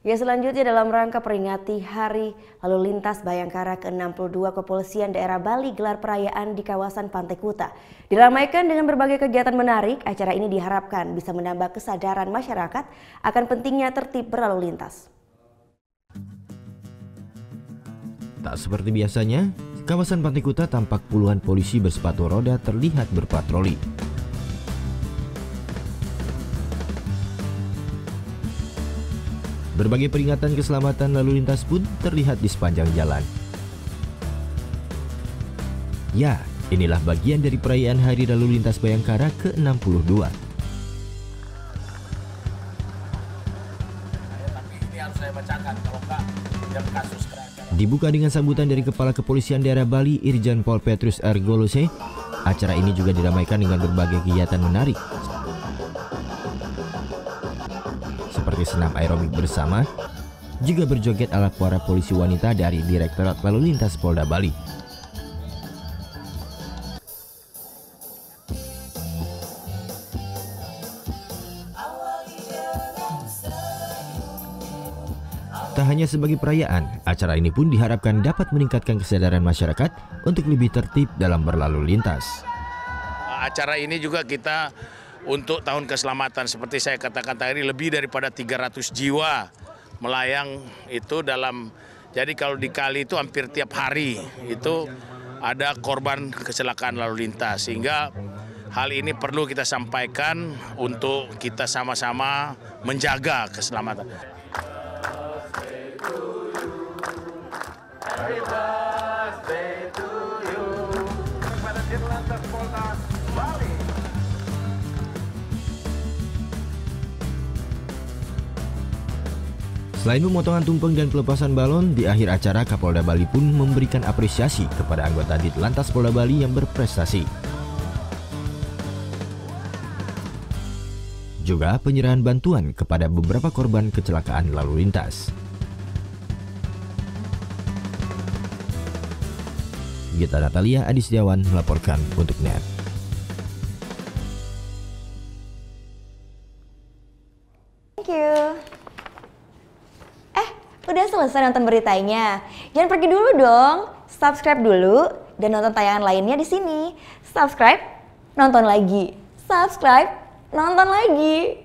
Ya, selanjutnya dalam rangka peringati Hari Lalu Lintas Bayangkara ke-62, Kepolisian Daerah Bali gelar perayaan di kawasan Pantai Kuta. Diramaikan dengan berbagai kegiatan menarik, acara ini diharapkan bisa menambah kesadaran masyarakat akan pentingnya tertib berlalu lintas. Tak seperti biasanya, kawasan Pantai Kuta tampak puluhan polisi bersepatu roda terlihat berpatroli. Berbagai peringatan keselamatan lalu lintas pun terlihat di sepanjang jalan. Ya, inilah bagian dari perayaan Hari Lalu Lintas Bayangkara ke-62. Dibuka dengan sambutan dari Kepala Kepolisian Daerah Bali Irjen Pol Petrus R. Golose, acara ini juga diramaikan dengan berbagai kegiatan menarik, seperti senam aerobik bersama, juga berjoget ala para polisi wanita dari Direktorat Lalu Lintas Polda Bali. Tak hanya sebagai perayaan, acara ini pun diharapkan dapat meningkatkan kesadaran masyarakat untuk lebih tertib dalam berlalu lintas. Acara ini juga kita untuk tahun keselamatan, seperti saya katakan tadi, lebih daripada 300 jiwa melayang itu dalam, jadi kalau dikali itu hampir tiap hari itu ada korban kecelakaan lalu lintas, sehingga hal ini perlu kita sampaikan untuk kita sama-sama menjaga keselamatan. Selain pemotongan tumpeng dan pelepasan balon, di akhir acara Kapolda Bali pun memberikan apresiasi kepada anggota Ditlantas Polda Bali yang berprestasi. Juga penyerahan bantuan kepada beberapa korban kecelakaan lalu lintas. Gita Natalia Adi Setiawan melaporkan untuk NET. Thank you. Udah selesai nonton beritanya? Jangan pergi dulu dong. Subscribe dulu dan nonton tayangan lainnya di sini. Subscribe, nonton lagi. Subscribe, nonton lagi.